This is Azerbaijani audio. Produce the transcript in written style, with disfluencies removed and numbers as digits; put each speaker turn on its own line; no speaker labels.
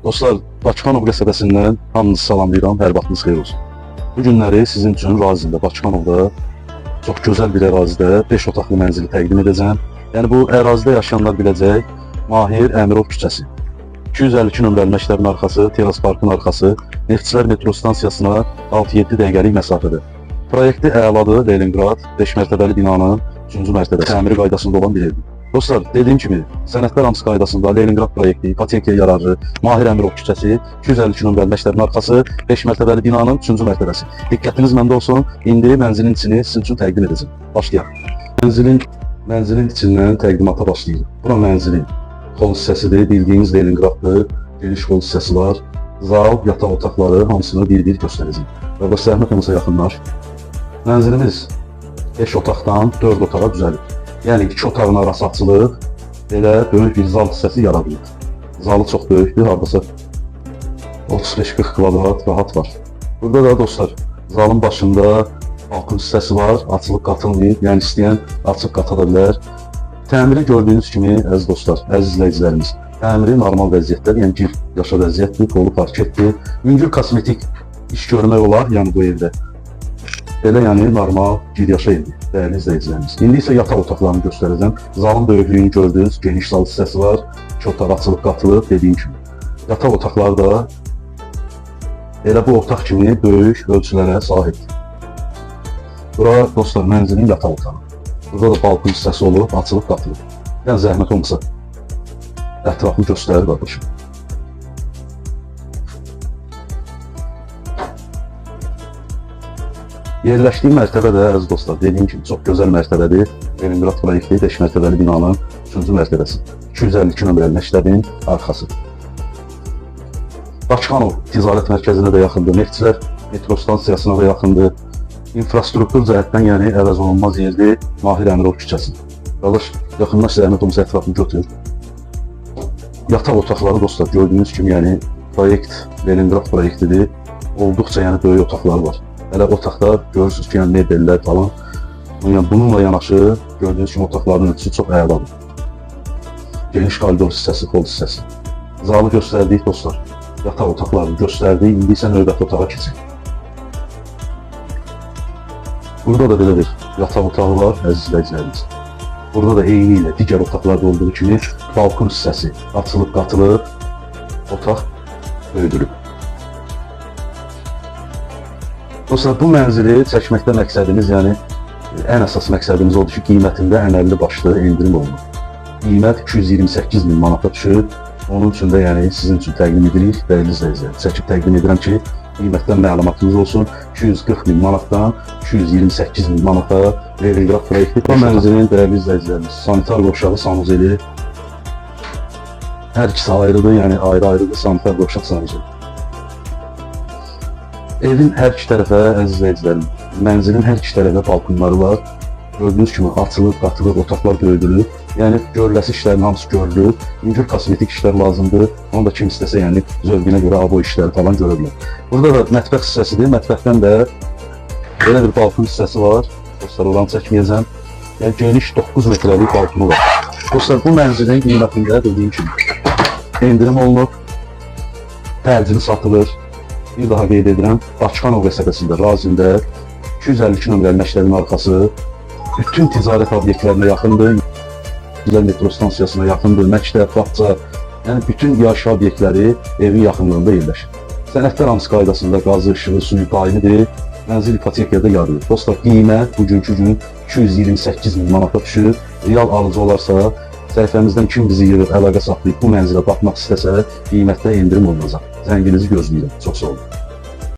Dostlar, Bakıxanov qəsəbəsindən hamınızı salamlayıram, hər vaxtınız xeyir olsun. Bu günləri sizin üçün Razində, Bakıxanovda çox gözəl bir ərazidə 5 otaqlı mənzili təqdim edəcəm. Yəni bu ərazidə yaşayanlar biləcək Mahir Əmirov küçəsi. 252 nömrəli məktəbin arxası, Teras Parkın arxası, Neftçilər metro stansiyasına 6-7 dəqiqəlik məsafədə. Proyekti əladır, Leningrad, 5 mərtəbəli binanın 3-cü mərtəbəsi, təmiri qaydasında olan bir evdir. Dostlar, dediyim kimi, sənədlər hamısı qaydasında Leningrad proyekti, ipotekaya yararlı, Mahir Əmirov küçəsi, 252 nömrəli məktəbin arxası, 5 mərtəbəli binanın 3-cü mərtəbəsi. Diqqətiniz məndə olsun, indi mənzilin içini sizin üçün təqdim edəcəm. Başlayaq. Mənzilin içindən təqdimata başlayırıq. Bura mənzilin xol hissəsidir, bildiyiniz Leningraddır, geniş xol hissəsi var. Zal, yataq otaqları hamısını bir-bir göstərəcəm. Və bu zəhmət olmasa yaxınlar. Mənzilimiz 5 otaqdan 4 otağa düzəlir. Yəni 2 otağın arası açılır, belə böyük bir zal hissəsi yaradılır. Zalı çox böyükdür, hardasa 35-40 kvadrat rahat var. Burada da dostlar, zalın başında balkon hissəsi var, açılıb qatılmayıb, yəni istəyən açıb qata da bilər. Təmiri gördüyünüz kimi, əziz dostlar, əziz izləyicilərimiz, təmiri normal vəziyyətlər, yəni bir yaşa vəziyyətdir, polu parketdir. Yüngül kosmetik iş görmək olar, yəni bu evdə. Belə yəni normal bir yaşa evdir, dəyərli izləyicilərimiz. İndi isə yataq otaqlarını göstərəcəm. Zalın böyüklüyünü gördünüz, geniş zal hissəsi var, 2 otaq açılıb qatılıb, dediyim kimi. Yataq otaqları da elə bu otaq kimi böyük ölçülərə sahibdir. Bura dostlar mənzilin yataq otağı. Burada da balkon hissəsi olub, açılıb qatılıb. Yəni zəhmət olmasa ətrafını göstərir qardaşım. Yerləşdiyi mərtəbə də əziz dostlar, dediyim kimi çox gözəl mərtəbədir. Leningrad proyekti 5 mərtəbəli binanın 3-cü mərtəbəsi. 252 nömrəli məktəbin arxası. Bakıxanov ticarət mərkəzinə də yaxındır, Neftçilər metro stansiyasına da yaxındır. İnfrastruktur cəhətdən yəni əvəz olunmaz yerdir Mahir Əmirov küçəsi. Qardaş, yaxınlaş zəhmət olmasa ətrafını götür. Yataq otaqları dostlar, gördüyünüz kimi yəni proyekt Leningrad proyektidir. Olduqca yəni böyük otaqları var. Hələ otaqda görürsünüz ki, yəni mebellər falan. Yəni bununla yanaşı gördüyünüz kimi otaqların ölçüsü çox əladır. Geniş koridor hissəsi, xol hissəsi. Zalı göstərdik dostlar. Yataq otaqlarını göstərdik. İndi isə növbəti otağa keçək. Burada da belə bir yataq otağı var, əziz izləyicilərimiz. Burada da eyni ilə digər otaqlarda olduğu kimi balkon hissəsi açılıb qatılıb, otaq böyüdülüb. Dostlar, bu mənzili çəkməkdə məqsədimiz, yəni ən əsas məqsədimiz odur ki, qiymətində əməlli başlı endirim olunur. Qiymət 228 min manata düşür. Onun üçün də yəni sizin üçün təqdim edirik, dəyərli izləyicilər. Çəkib təqdim edirəm ki, qiymətdən məlumatınız olsun. 240 min manatdan 228 min manata Leningrad proyekti. Bu mənzilin dəyərli izləyicilərimiz, sanitar qovşağı, sanuzeli hər ikisi ayrıdır, yəni ayrı-ayrıdır sanitar qovşaq sanuzeli. Evin hər iki tərəfə, əziz izləyicilərim, mənzilin hər iki tərəfə balkonları var. Gördüyünüz kimi açılıb, qatılıb, otaqlar böyüdülür. Yəni görüləsi işlərin hamısı görülür. Yüngül kosmetik işlər lazımdır. Onu da kim istəsə, yəni zövqünə görə abo işləri falan görə bilər. Burada da mətbəx hissəsidir. Mətbəxdən də belə bir balkon hissəsi var. Dostlar, oranı çəkməyəcəm. Yəni geniş 9 metrəlik balkonu var. Dostlar, bu mənzilin qiymətində dediyim kimi endirim olunub. Tərcini satılır. Bir daha qeyd edirəm, Bakıxanov qəsəbəsində, Razində 252 nömrəli məktəbin arxası, bütün ticarət obyektlərinə yaxındır, metro stansiyasına yaxındır, məktəb, bağça, yəni bütün yaşayış obyektləri evin yaxınlığında yerləşir. Sənədlər hamısı qaydasında qazı, işığı, suyu daimidir, mənzil ipotekada yarılır. Dostlar, qiymət bugünkü gün 228 min manata düşür. Real alıcı olarsa, səhifəmizdən kim bizi yığıb, əlaqə saxlayıb bu mənzilə baxmaq istəsə, qiymətdə endirim olunacaq. Zənginizi gözləyirəm. Çox sağ olun.